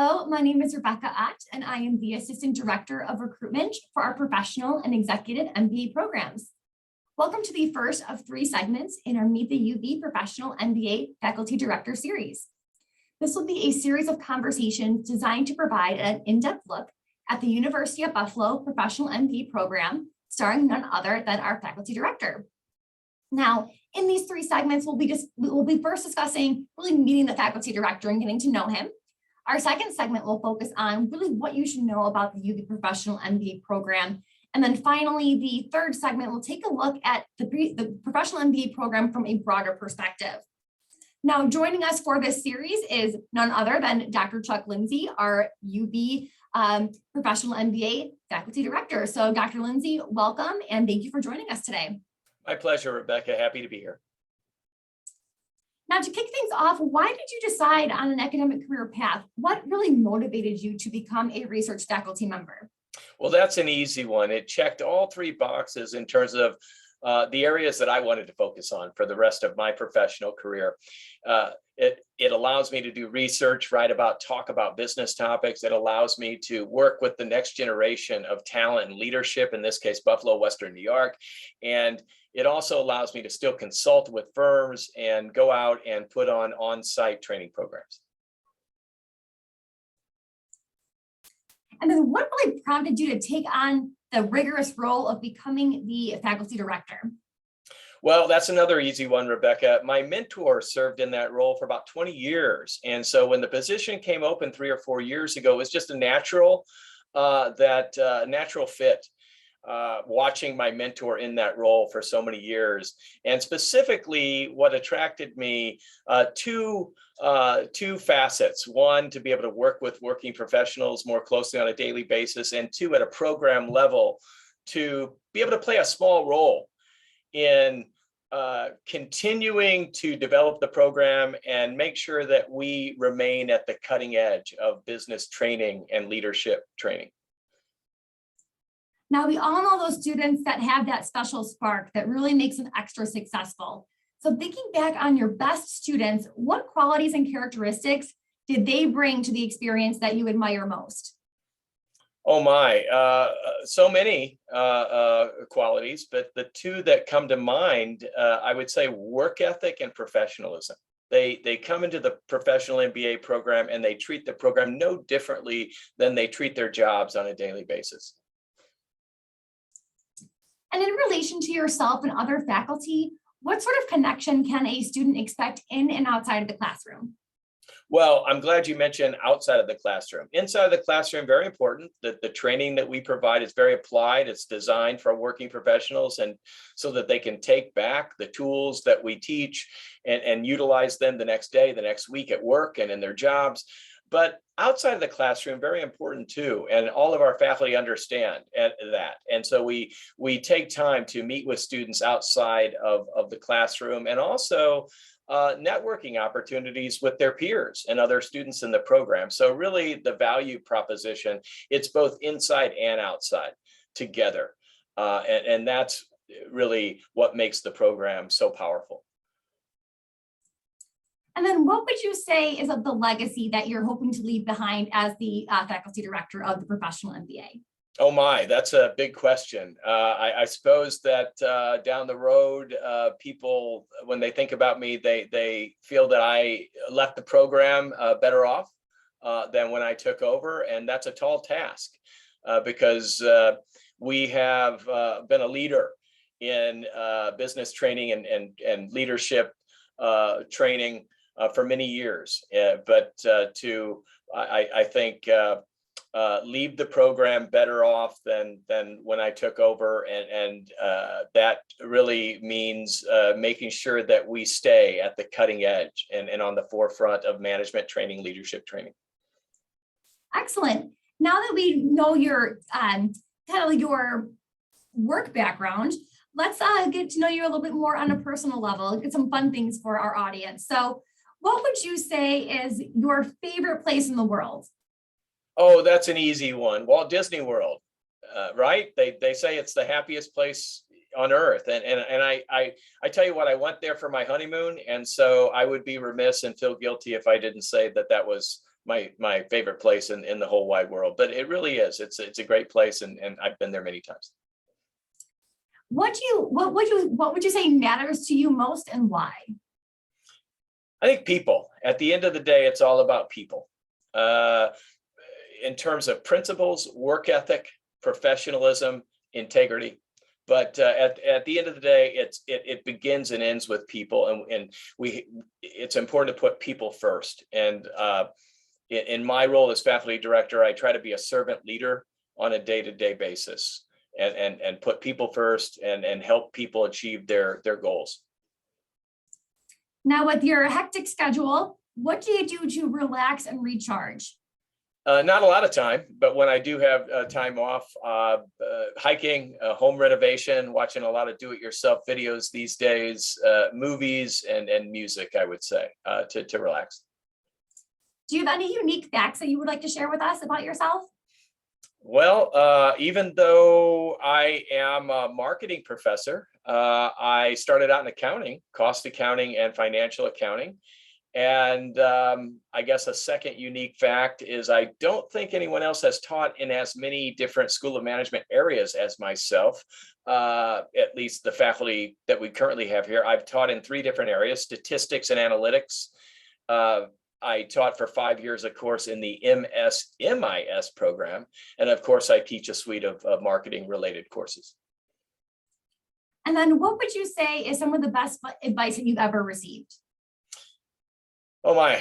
Hello, my name is Rebecca Ott, and I am the Assistant Director of Recruitment for our Professional and Executive MBA programs. Welcome to the first of 3 segments in our Meet the UB Professional MBA Faculty Director series. This will be a series of conversations designed to provide an in-depth look at the University of Buffalo Professional MBA program, starring none other than our Faculty Director. Now, in these 3 segments, we'll be first discussing really meeting the Faculty Director and getting to know him. Our second segment will focus on really what you should know about the UB Professional MBA program. And then finally, the third segment will take a look at the Professional MBA program from a broader perspective. Now, joining us for this series is none other than Dr. Chuck Lindsey, our UB Professional MBA Faculty Director. So Dr. Lindsey, welcome and thank you for joining us today. My pleasure, Rebecca. Happy to be here. Now, to kick things off, why did you decide on an academic career path? What really motivated you to become a research faculty member? Well, that's an easy one. It checked all 3 boxes in terms of the areas that I wanted to focus on for the rest of my professional career. It allows me to do research, talk about business topics. It allows me to work with the next generation of talent and leadership, in this case, Buffalo, Western New York. And it also allows me to still consult with firms and go out and put on-site training programs. And then what really prompted you to take on the rigorous role of becoming the faculty director? Well, that's another easy one, Rebecca. My mentor served in that role for about 20 years. And so when the position came open 3 or 4 years ago, it was just a natural fit. Watching my mentor in that role for so many years. And specifically what attracted me, two facets. One, to be able to work with working professionals more closely on a daily basis, and 2, at a program level, to be able to play a small role in continuing to develop the program and make sure that we remain at the cutting edge of business training and leadership training. Now, we all know those students that have that special spark that really makes them extra successful. So thinking back on your best students, what qualities and characteristics did they bring to the experience that you admire most? Oh my, so many qualities, but the 2 that come to mind, I would say work ethic and professionalism. They come into the Professional MBA program and they treat the program no differently than they treat their jobs on a daily basis. And in relation to yourself and other faculty, what sort of connection can a student expect in and outside of the classroom? Well, I'm glad you mentioned outside of the classroom. Inside of the classroom, very important that the training that we provide is very applied. It's designed for working professionals, and so that they can take back the tools that we teach and utilize them the next day, the next week at work and in their jobs. But outside of the classroom, very important too, and all of our faculty understand that. And so we take time to meet with students outside of the classroom, and also networking opportunities with their peers and other students in the program. So really the value proposition, it's both inside and outside together. And that's really what makes the program so powerful. And then what would you say is of the legacy that you're hoping to leave behind as the faculty director of the Professional MBA? Oh my, that's a big question. I suppose that down the road, people, when they think about me, they feel that I left the program better off than when I took over. And that's a tall task because we have been a leader in business training and leadership training for many years, but I think leave the program better off than when I took over, and that really means making sure that we stay at the cutting edge and on the forefront of management training, leadership training. Excellent. Now that we know your kind of your work background, let's get to know you a little bit more on a personal level, get some fun things for our audience. So what would you say is your favorite place in the world? Oh, that's an easy one. Walt Disney World, right? They say it's the happiest place on earth. And I tell you what, I went there for my honeymoon. And so I would be remiss and feel guilty if I didn't say that that was my favorite place in the whole wide world, but it really is. It's a great place, and I've been there many times. What would you say matters to you most, and why? I think people. At the end of the day, it's all about people. In terms of principles, work ethic, professionalism, integrity. But at the end of the day, it begins and ends with people, and it's important to put people first. And in my role as faculty director, I try to be a servant leader on a day-to-day basis, and put people first, and help people achieve their goals. Now, with your hectic schedule, what do you do to relax and recharge? Not a lot of time, but when I do have time off, hiking, home renovation, watching a lot of do-it-yourself videos these days, movies, and music, I would say, to relax. Do you have any unique facts that you would like to share with us about yourself? Well, even though I am a marketing professor, I started out in accounting, cost accounting and financial accounting. And I guess a second unique fact is I don't think anyone else has taught in as many different School of Management areas as myself, at least the faculty that we currently have here. I've taught in 3 different areas: statistics and analytics. I taught for 5 years a course in the MIS program. And of course, I teach a suite of marketing related courses. And then what would you say is some of the best advice that you've ever received? Oh my,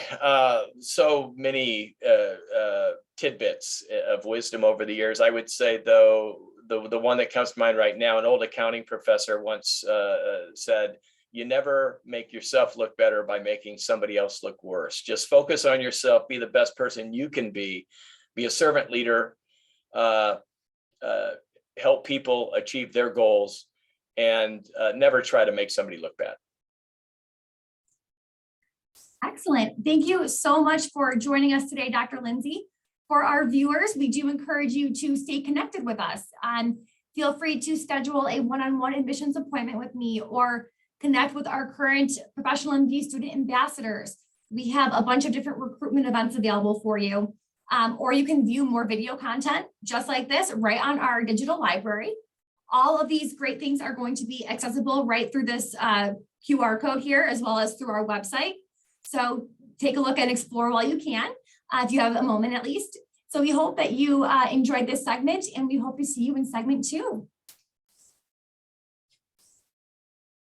so many tidbits of wisdom over the years. I would say, though, the one that comes to mind right now, an old accounting professor once said, "You never make yourself look better by making somebody else look worse. Just focus on yourself, be the best person you can be a servant leader, help people achieve their goals, and never try to make somebody look bad." Excellent. Thank you so much for joining us today, Dr. Lindsey. For our viewers, we do encourage you to stay connected with us. Feel free to schedule a one-on-one admissions appointment with me, or connect with our current professional MBA student ambassadors. We have a bunch of different recruitment events available for you. Or you can view more video content just like this right on our digital library. All of these great things are going to be accessible right through this QR code here, as well as through our website. So take a look and explore while you can, if you have a moment at least. So we hope that you enjoyed this segment, and we hope to see you in segment 2.